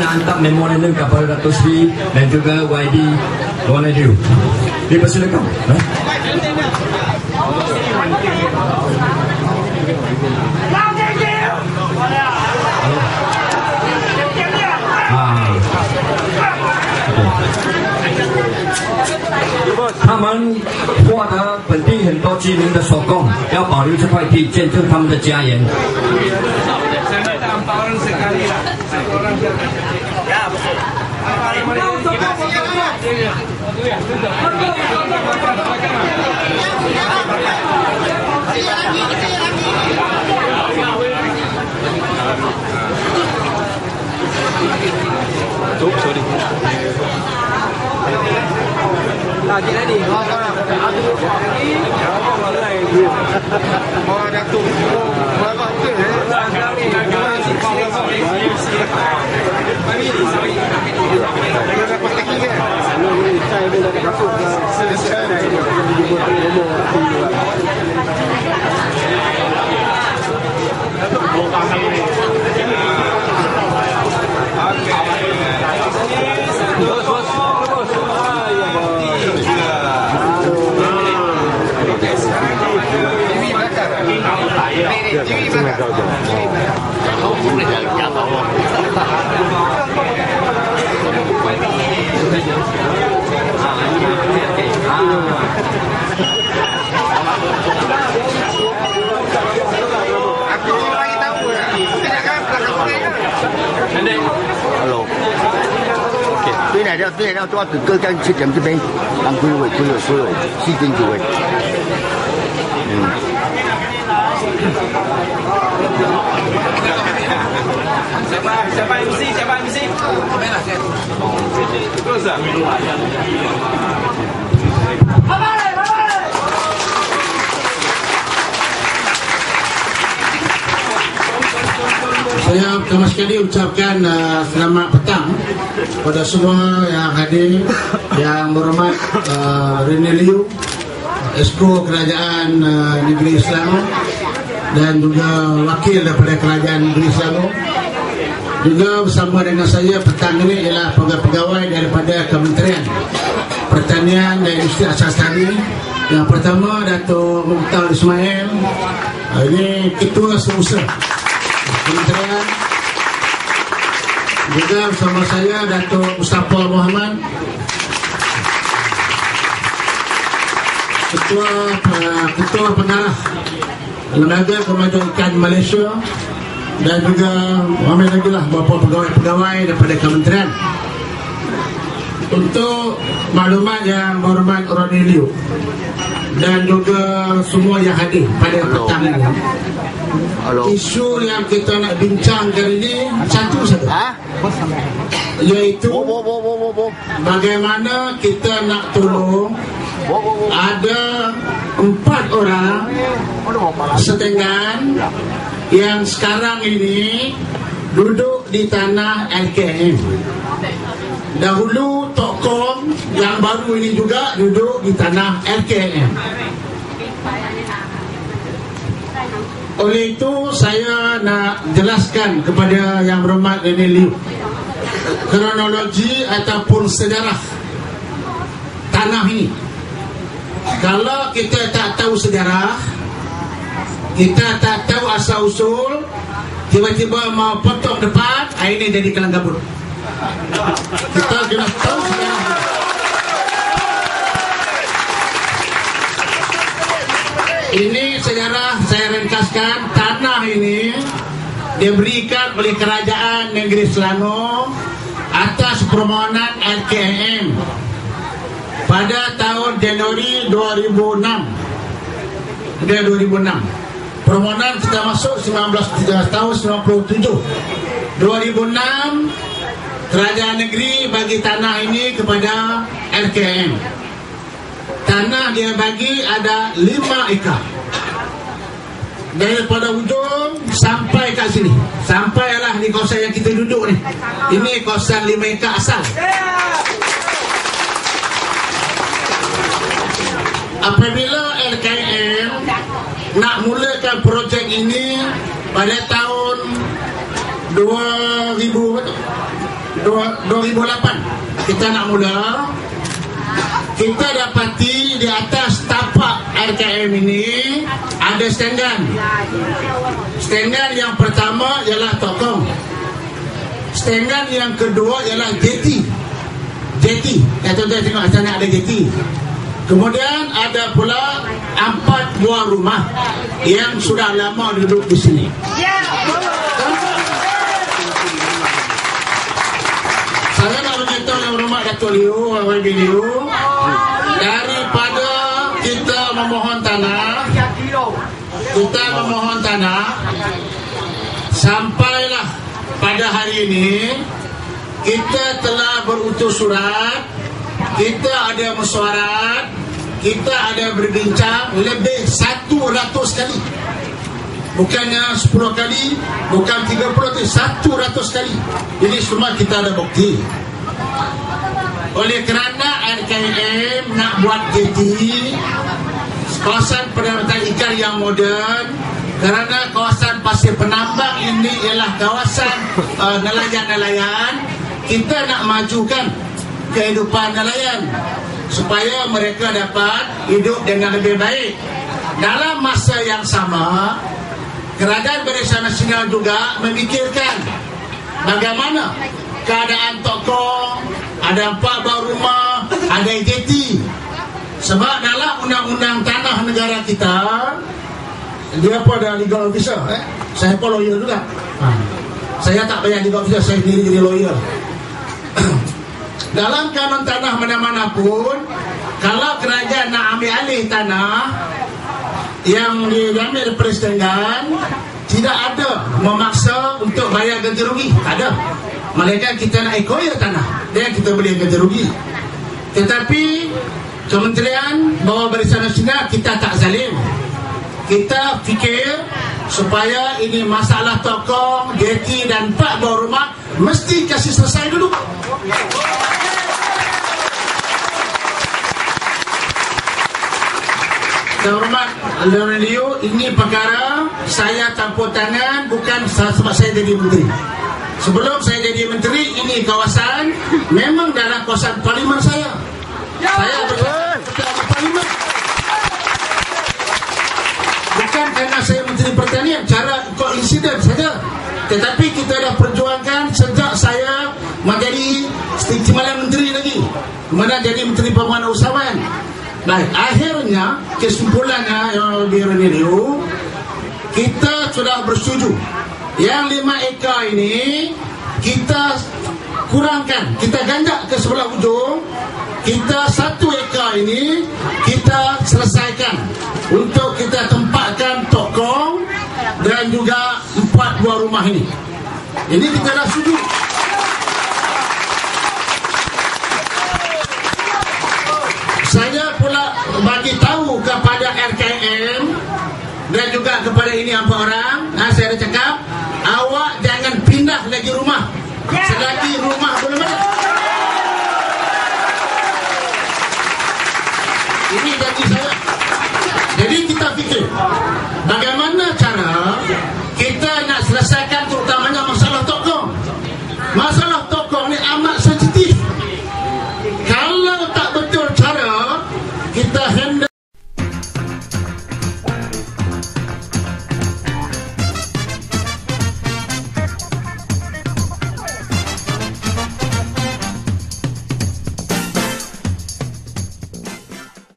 hantar memorandum kepada Dato' Sri dan juga YB Luar Negeri. Dipersilakan.他们获得本地很多居民的手工，要保留这块地，见证他们的家园。Lagi tadi. Oh, ada tu. Berapa tu? Hello. Okay. Tuy này cho từ cơ can thiết điểm这边，当归位，细菌组位。Siapa MC? Terus ah. Saya pertama sekali ucapkan selamat petang kepada semua yang hadir, yang berhormat Rene Liu, Esko Kerajaan Negeri Selangor dan juga wakil daripada Kerajaan Negeri Selangor. Juga bersama dengan saya petang ini ialah pegawai daripada Kementerian Pertanian dan Industri Asas Tani. Yang pertama Dato' Mukhtar Ismail, ini Ketua Seusaha Kementerian. Juga bersama saya Dato' Mustafa Muhammad, Ketua Pengarah Lembaga Kemajuan Ikan Malaysia, dan juga ramai lagi lah beberapa pegawai-pegawai daripada kementerian. Untuk maklumat yang berhormat Rene Liu dan juga semua yang hadir pada petang ini, isu yang kita nak bincangkan ini satu saja, iaitu bagaimana kita nak tolong ada 4 orang setengan yang sekarang ini duduk di tanah LKM. Dahulu tokoh yang baru ini juga duduk di tanah LKM. Oleh itu saya nak jelaskan kepada yang berhormat Rene Liu kronologi ataupun sejarah tanah ini. Kalau kita tak tahu sejarah, kita tak tahu asal usul, tiba-tiba mau potong depan, ini jadi kelang kabut. Kita kena tahu sejarah. Ini sejarah saya ringkaskan. Tanah ini diberikan oleh Kerajaan Negeri Selangor atas permohonan LKM pada tahun Januari 2006. Permohonan sudah masuk tahun 97. 2006 Kerajaan Negeri bagi tanah ini kepada LKM. Tanah dia bagi ada 5 ekar. Daripada ujung sampai kat sini, sampailah di kawasan yang kita duduk ni. Ini kawasan 5 ekar asal. Apabila LKM nak mulakan projek ini pada tahun 2006, 2008 kita nak mula. Kita dapati di atas tapak RKM ini ada stendan. Stendan yang pertama ialah Tokong. Stendan yang kedua ialah jeti. Tuan-tuan tengok sana ada jeti. Kemudian ada pula 4 buah rumah yang sudah lama duduk di sini. Saya nak beritahu yang rumah Dato' Liu, Wabi Liu, daripada kita memohon tanah, sampailah pada hari ini kita telah berutus surat, kita ada mesyuarat, kita ada berbincang lebih 100 kali. Bukannya 10 kali, bukan 30, 100 kali. Jadi semua kita ada bukti. Oleh kerana RKM nak buat jeti, kawasan pendaratan ikan yang moden, kerana kawasan pasir penambang ini ialah kawasan nelayan-nelayan, kita nak majukan kehidupan nelayan supaya mereka dapat hidup dengan lebih baik. Dalam masa yang sama, Kerajaan Barisan Nasional juga memikirkan bagaimana keadaan Tokong, ada 4 buah rumah, ada jeti. Sebab dalam undang-undang tanah negara kita, dia pun ada legal officer. Saya pun lawyer juga. Saya tak payah legal officer, saya sendiri jadi lawyer. Dalam kanun tanah mana-mana pun, kalau kerajaan nak ambil alih tanah yang diambil Presiden, tidak ada memaksa untuk bayar ganti rugi. Tak ada. Melainkan kita nak acquire tanah, dan kita boleh ganti rugi. Tetapi Kementerian Bawah Barisan Nasional kita tak zalim. Kita fikir supaya ini masalah Tokong, jeti dan 4 buah rumah mesti kasih selesai dulu. Hormat Dato' Liu, ini perkara saya campur tangan, bukan sebab saya jadi menteri. Sebelum saya jadi menteri, ini kawasan memang dalam kawasan parlimen saya. Saya berada parlimen. Bukan kerana saya menteri pertanian, cara koinsiden saja. Tetapi kita dah perjuangkan sejak saya menjadi timbalan menteri lagi, kemudian jadi menteri pembangunan usahawan. Baik, akhirnya kesimpulannya yang Liu, kita sudah bersetuju yang 5 ekar ini kita kurangkan, kita ganjak ke sebelah ujung. Kita 1 ekar ini kita selesaikan untuk kita tempatkan Tokong dan juga 4 buah rumah ini. Ini kita dah setuju. Saya pula bagi tahu kepada RKM dan juga kepada ini 4 orang, saya dah cakap, awak jangan pindah lagi rumah selagi rumah belum ada. Ini janji saya. Jadi kita fikir bagaimana cara kita nak selesaikan terutamanya masalah Tokong. Masalah Tokong ni amat sensitif. Kalau tak betul cara kita